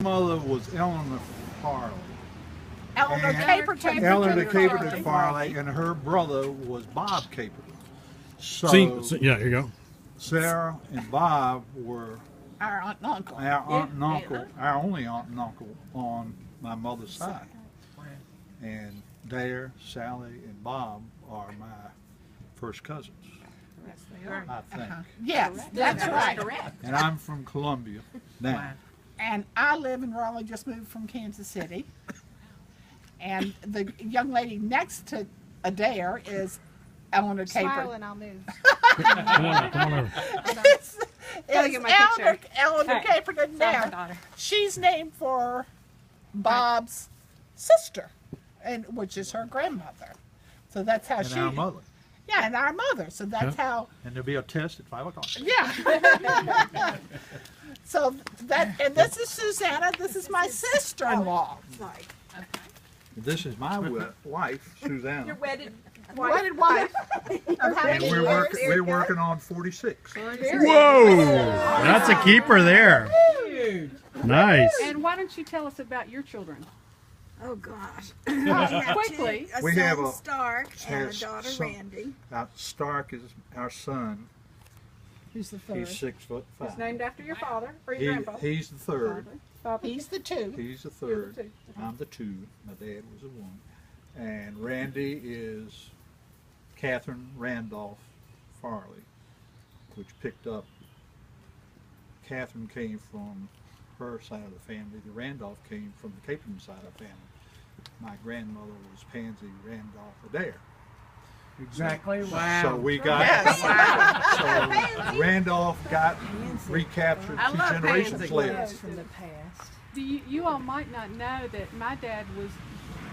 Mother was Eleanor Farley. Eleanor Caperton. Eleanor Caperton Farley, and her brother was Bob Caperton. So, yeah, here you go. Sarah and Bob were Our aunt and uncle. our aunt and uncle, our only aunt and uncle on my mother's side. And Dare, Sally, and Bob are my first cousins. Yes, they are. I think. Yes, that's right. And I'm from Columbia now. And I live in Raleigh, just moved from Kansas City. And the young lady next to Adair is Eleanor Smile Caperton. and I'll move. Come on over. It's get my picture. Eleanor Hey, Caperton my there. daughter. She's named for Bob's sister, and which is her grandmother. So that's how And she. our mother. Yeah, and our mother. So that's how. And there'll be a test at 5 o'clock. Yeah. So that, and this is Susanna. This is my sister-in-law. Right. This is my wife, Susanna. Your wedded Wedded wife. Of how And many we're years? working on 46. Whoa! That's a keeper there. Nice. And why don't you tell us about your children? Oh gosh. Quickly. We have a Stark and a has daughter some- Randy. Stark is our son. Who's the third? He's 6'5". It's named after your father or your grandfather. He's the third. Father. He's the two. He's the You're the third. two. I'm the two. My dad was the one. And Randy is Catherine Randolph Farley, which picked up. Catherine came from her side of the family. The Randolph came from the Caperton side of the family. My grandmother was Pansy Randolph Adair. Exactly. So we got so Randolph got recaptured I two love generations Pansy. later. From the past. You all might not know that my dad was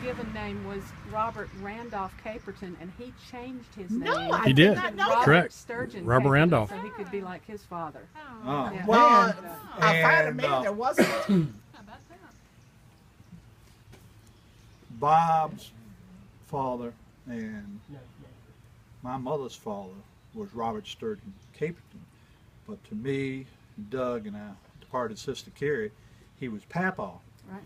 given name was Robert Randolph Caperton, and he changed his name. No, I He did did. not know Robert Correct. Sturgeon Robert Caperton, Randolph. so he could be like his father. Oh. Yeah. Well, I found a and, man that wasn't. Bob's father and my mother's father was Robert Sturgeon Caperton, but to me, Doug, and our departed sister Carrie, he was Papa. Right.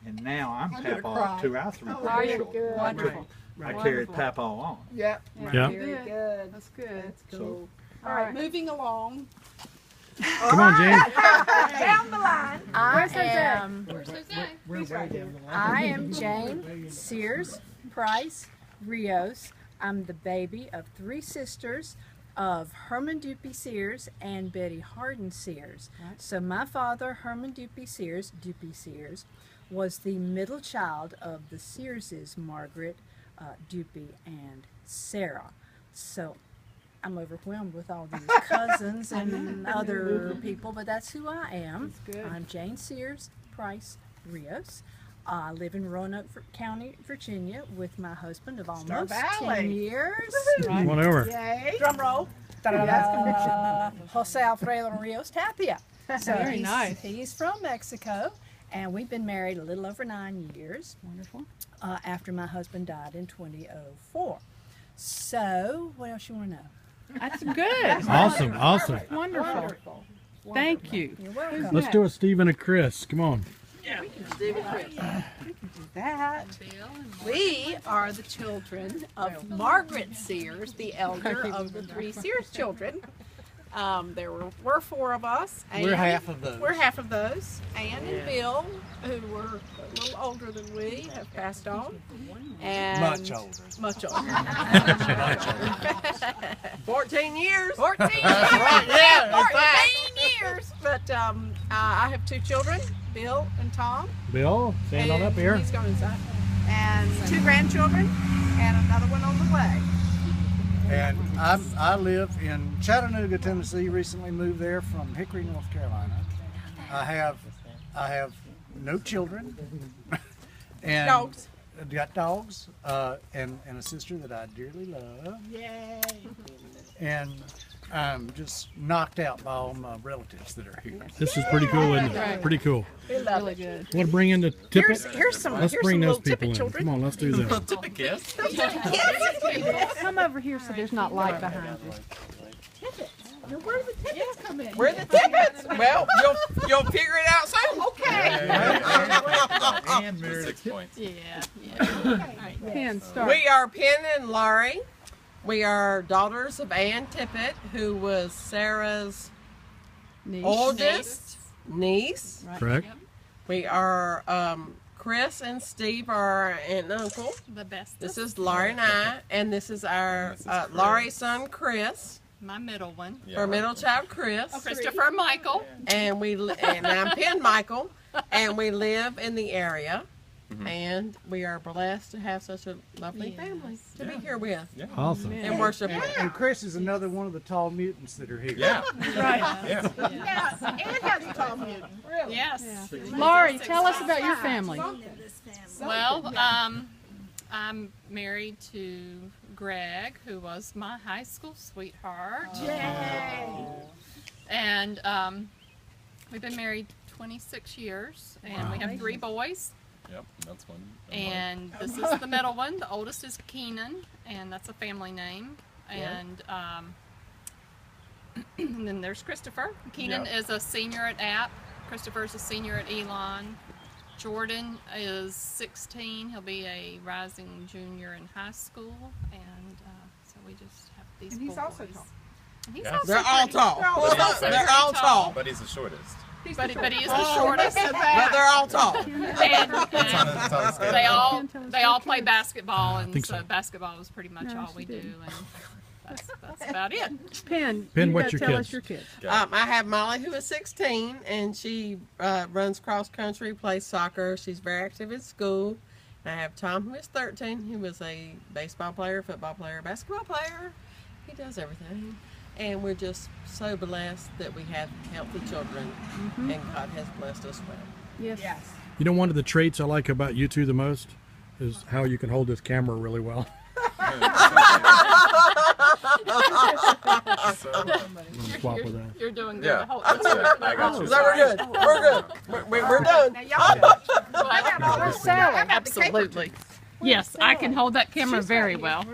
And now I'm I'm gonna Papa cry. to our three Are you? grandchildren. Wonderful. I carried Papa on. Yeah. Yeah. Very Very good. That's good. So All right, moving along. Come on, Jane. Down the line. I am We're way down the line. I am Jane Sears Price Rios. I'm the baby of three sisters of Herman Dupuy Sears and Betty Hardin Sears. So my father, Herman Dupuy Sears, was the middle child of the Searses, Margaret, Dupuy, and Sarah. So I'm overwhelmed with all these cousins and other people, but that's who I am. That's good. I'm Jane Sears Price Rios. I live in Roanoke County, Virginia, with my husband of almost Valley. 10 years. Come on over. Yay. Drum roll. Jose Alfredo Rios Tapia. So Very he's, nice. He's from Mexico, and we've been married a little over 9 years. Wonderful. After my husband died in 2004. So, what else you want to know? That's good. Awesome, awesome. Wonderful. Thank you. You're welcome. Let's do a Steve and a Chris. Come on. That we are the children of Margaret Sears, the elder of the three Sears children. There were four of us. And We're half of those. We're half of those. Ann and Bill, who were a little older than we, have passed on. And Much older. Much older. Much older. 14 years. 14 years. Yeah, in fact. 14 years. But I have two children, Bill and Tom. Bill, stand on And up here. He's going inside. And two grandchildren, and another one on the way. And I live in Chattanooga, Tennessee. Recently moved there from Hickory, North Carolina. I have no children. And Dogs. I've got dogs, and a sister that I dearly love. Yay. And I'm just knocked out by all my relatives that are here. This is pretty cool, isn't it? Right. Pretty cool. Really good. Want to bring in the Tippet? Here's some. Let's here's bring some those little people Tippet in. children. Come on, let's do this. Come over here so there's not light behind you. Now, where do the tickets come in? Where are the tickets? Well, you'll figure it out soon. Okay. and married. 6 points. Yeah. Pen, start. We are Penn and Laurie. We are daughters of Ann Tippett, who was Sarah's Niece. oldest niece. Correct? We are Chris and Steve are our aunt and uncle. The best. This is Laurie and I, and this is our Laurie's son Chris, My middle one. our middle child Chris, Christopher and Michael. and and I'm Penn Michael, and we live in the area, and we are blessed to have such a lovely family to be here with Awesome. and worship. And Chris is another one of the tall mutants that are here. Yeah. Right. Yeah. Yeah, and has a tall mutant. Really? Yes. Laurie, tell us about your family. Well, I'm married to Greg, who was my high school sweetheart. Yay! And we've been married 26 years, and we have 3 boys. Yep. That's one. And this is the middle one. The oldest is Keenan, and that's a family name. And and then there's Christopher. Keenan is a senior at App. Christopher's a senior at Elon. Jordan is 16. He'll be a rising junior in high school. And so we just have these And he's boys. also tall. And he's Yeah. also They're all pretty- tall. They're all tall. But he's the shortest. But he is the shortest. But they're all tall. And It's on the scale. they all play basketball, and think so so. basketball is pretty much all we do, and that's about it. Penn, Penn, you what's gotta your tell kids? us your kids. I have Molly, who is 16, and she runs cross country, plays soccer. She's very active at school. I have Tom, who is 13, who is a baseball player, football player, basketball player. He does everything. And we're just so blessed that we have healthy children, and God has blessed us well. Yes. Yes. You know, one of the traits I like about you two the most is how you can hold this camera really well. Swap with that. You're doing good. Yeah. Hold- That's it. I got you. So we're good. We're good. We're done. Now y'all do. Sally. Absolutely. Yes, I can hold that camera very well.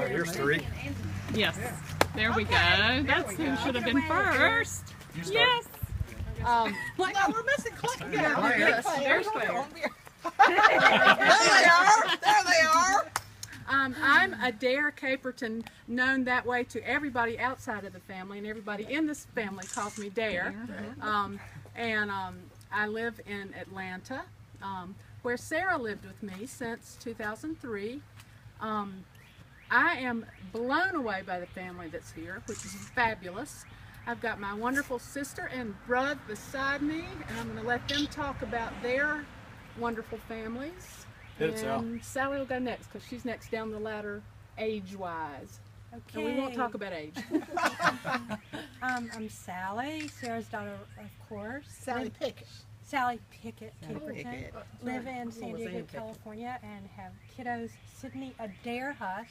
Here's 3. Yes. There we go. That's who should have been first. Yes. No, we're missing Claire. Yeah, There's Claire. There they are. I'm Adair Caperton, known that way to everybody outside of the family, and everybody in this family calls me Dare. I live in Atlanta, where Sarah lived with me since 2003. I am blown away by the family that's here, which is fabulous. I've got my wonderful sister and brother beside me, and I'm going to let them talk about their wonderful families. Hit it, Sal. And Sally will go next because she's next down the ladder age-wise. And we won't talk about age. I'm Sally, Sarah's daughter, of course. Sally Pickett. Sally Pickett Caperton. Pickett. Live in San Oh, Diego, Sam Pickett. California, and have kiddos Sydney Adair Huss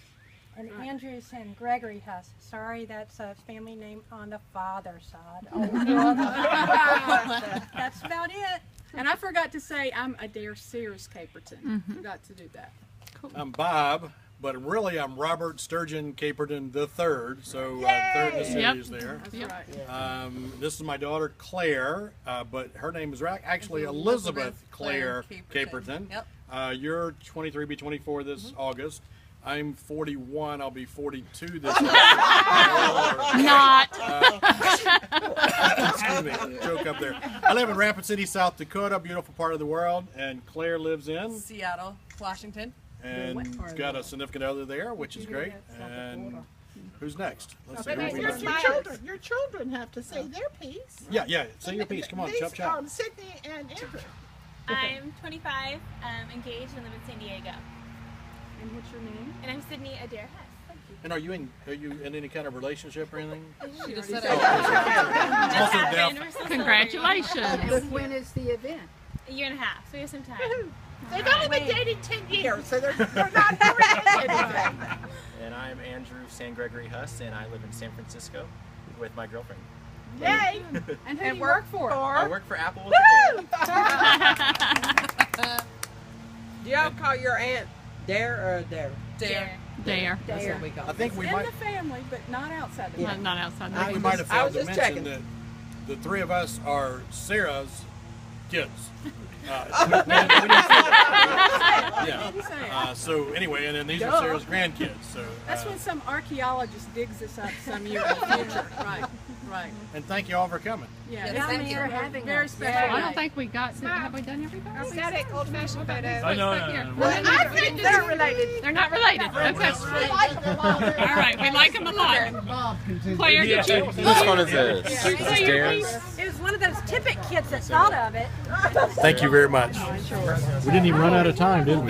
and Andrews and Gregory Huss. Sorry, that's a family name on the father's side. That's about it. And I forgot to say I'm Adair Sears Caperton. Forgot to do that. I'm Bob, but really I'm Robert Sturgeon Caperton III, so third in the series there. That's right. This is my daughter Claire, but her name is actually Elizabeth Claire Caperton. You're 23, be 24 this August. I'm 41. I'll be 42 this August. Not. Excuse me, joke up there. I live in Rapid City, South Dakota, beautiful part of the world, and Claire lives in Seattle, Washington. and got a significant other there, which is great. And who's next? Let's see. Who we got. Your children have to say their piece. Yeah. Say your piece. Come on, chop chop. Sydney and Andrew. I'm 25, engaged, and live in San Diego. And what's your name? And I'm Sydney Adair Hess. And are you in any kind of relationship or anything? She just said Also deaf. Congratulations. When is the event? A year and a half, so we have some time. They've only been dating 10 years, so they're not doing anything. And I'm Andrew San Gregory Huss, and I live in San Francisco with my girlfriend. Yay! And who do you work for? I work for Apple. Do y'all call your aunt Dare or Adair? Dare. That's what we call I think it. we In might. the family, but not outside the family. Not outside. I think we might have failed to mention that the 3 of us are Sarah's kids. So anyway, and then these are Sarah's grandkids. So That's when some archaeologist digs this up some year in the future. Right, right. and thank you all for coming. Yeah, Yes, thank it's you for having very us. special. I day. don't think we got. Have we done everybody? Static old-fashioned photo. Oh, no. I think they're related. They're not related. Okay. All right, we like them a lot. Claire, did you? Whose phone is this? Is this Darren's? It was one of those Tippett kids that thought of it. Thank you very much. We didn't even run out of time, did we?